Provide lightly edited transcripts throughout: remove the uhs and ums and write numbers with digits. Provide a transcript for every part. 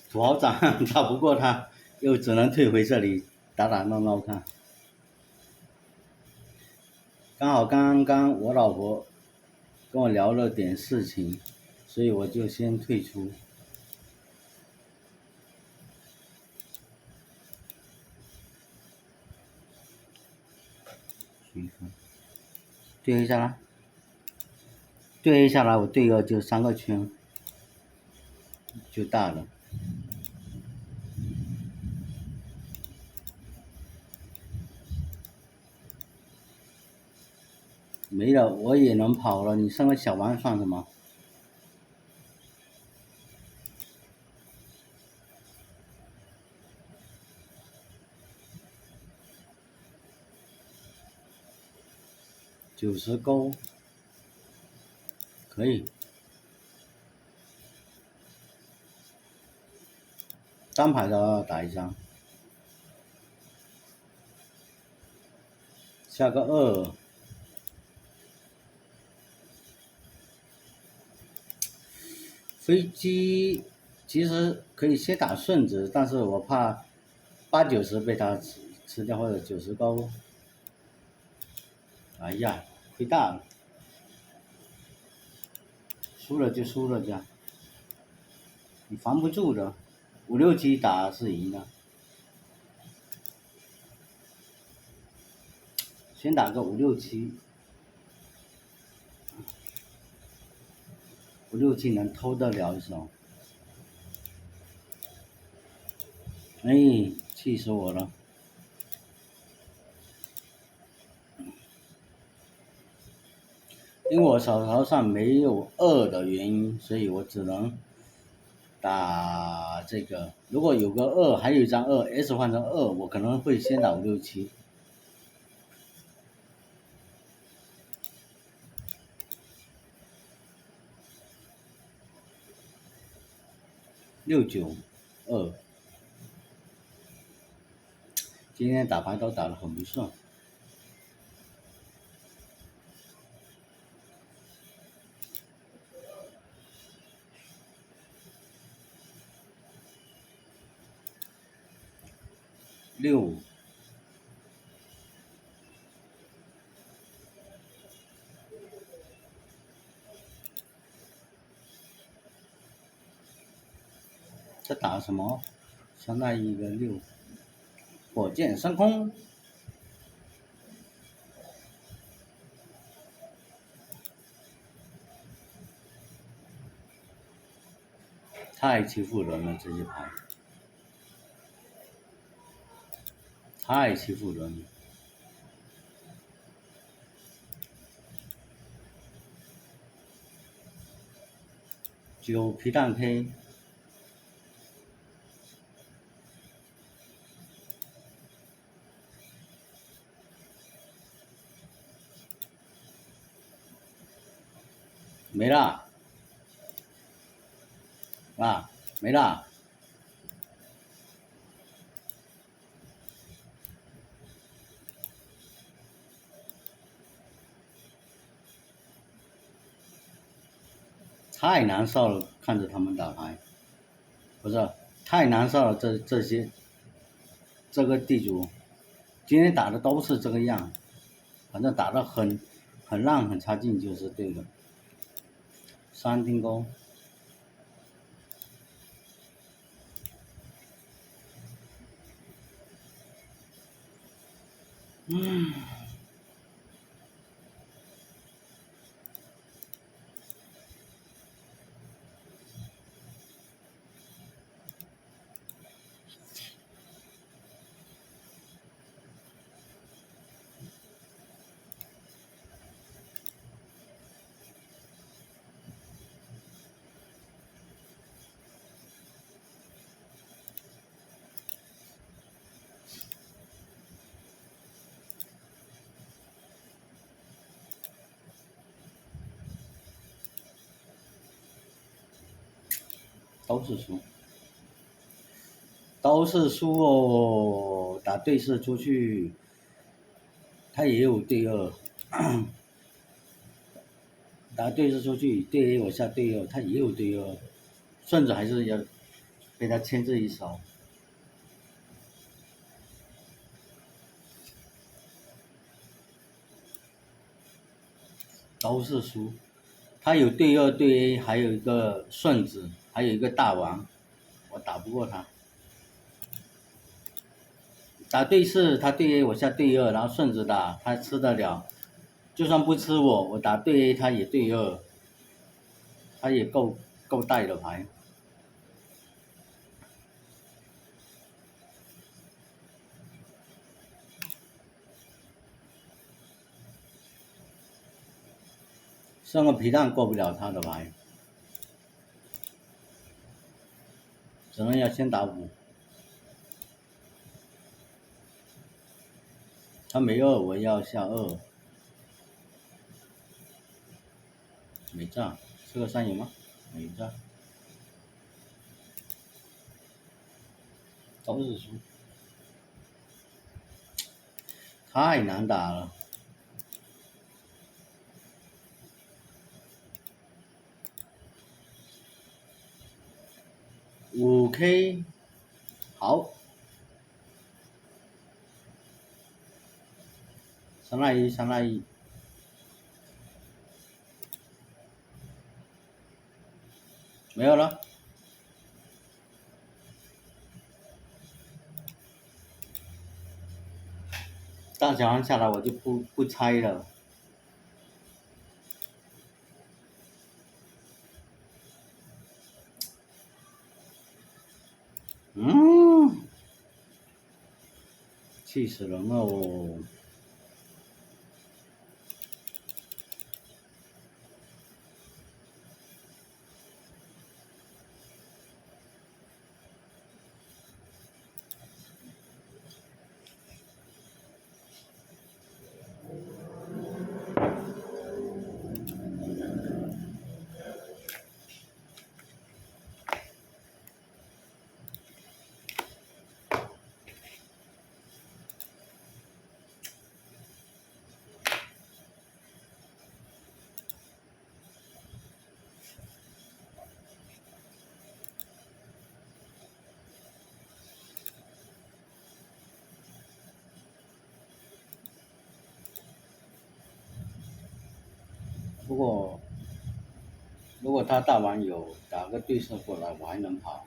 土豪长打不过他，又只能退回这里打打闹闹看。刚好刚刚我老婆跟我聊了点事情，所以我就先退出。对一下来，对一下来，我对个就3个圈，就大了。没了，我也能跑了，你剩个小弯算什么？90勾，可以。单排的打一张，下个2。飞机其实可以先打顺子，但是我怕8、90被他吃掉，或者90勾。哎呀，亏大了，输了就输了家，你防不住的。5、6、7打是赢的，先打个5、6、7。5、6、7能偷得了一手。哎，气死我了！因为我手头上没有2的原因，所以我只能打这个。如果有个2，还有一张2，S 换成2，我可能会先打5、6、7。6、9、2。今天打牌都打得很不顺。6。这打什么？相当于一个6。火箭升空。太欺负人了，这些牌。太欺负人了。9皮蛋 K。没了。啊，没了。太难受了，看着他们打牌，不是太难受了。这个地主，今天打的都是这个样，反正打的很烂很差劲就是对的。3丁勾。都是输，都是输哦！打对视出去，他也有对2，打对视出去对 A 我下对2，他也有对2，顺子还是要被他牵制一手。都是输，他有对二对 A， 还有一个顺子，还有一个大王，我打不过他。打对4，他对 A， 我下对2，然后顺子打，他吃得了。就算不吃我打对 A， 他也对2，他也够带的牌。剩个皮蛋过不了他的牌，只能要先打5。他没2，我要下2。没炸，吃个3有吗？没炸，都是输，太难打了。5K， 好，321，321，没有了。大小孩下来我就不猜了。气死人了哦！如果他大王有打个对射过来，我还能跑。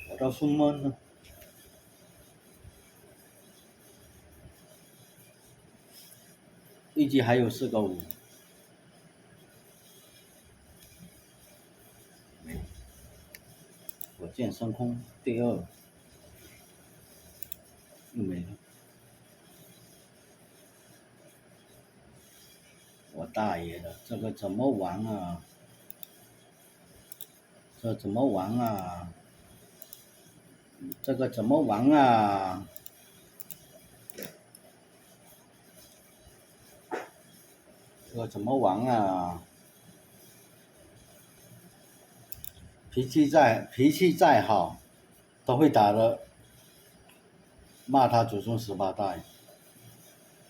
我都输闷了。一局还有4个5。没，火箭升空对2，又没了。我大爷的，这个怎么玩啊？这怎么玩啊？这个怎么玩啊？这个怎么玩啊？脾气再好，都会打的，骂他祖宗18代。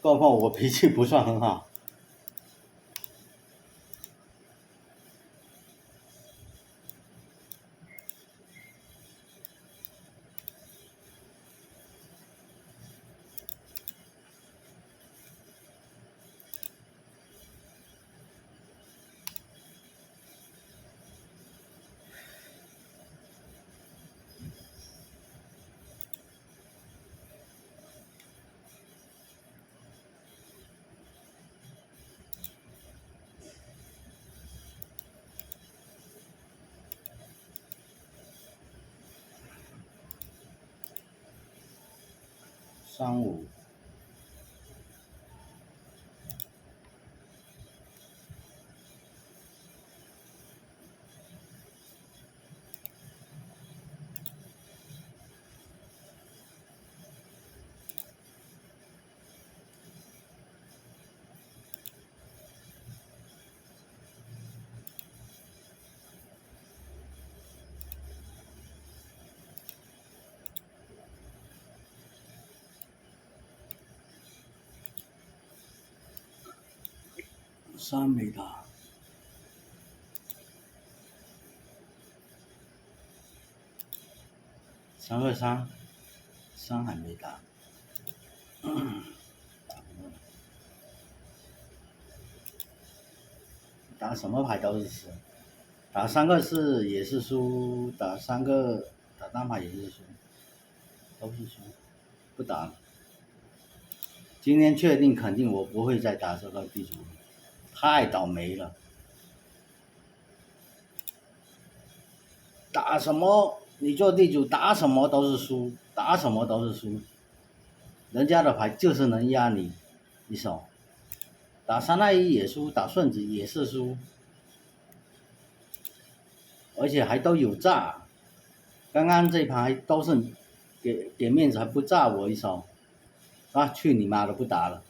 更何况我脾气不算很好。35。3没打，3个3，还没打，打什么牌都是死，打3个4也是输，打单牌也是输，都是输，不打了。今天确定肯定我不会再打这个地主，太倒霉了。打什么？你做地主打什么都是输，打什么都是输。人家的牌就是能压你一手，打321也输，打顺子也是输，而且还都有炸。刚刚这盘都是给面子还不炸我一手，啊，去你妈的不打了。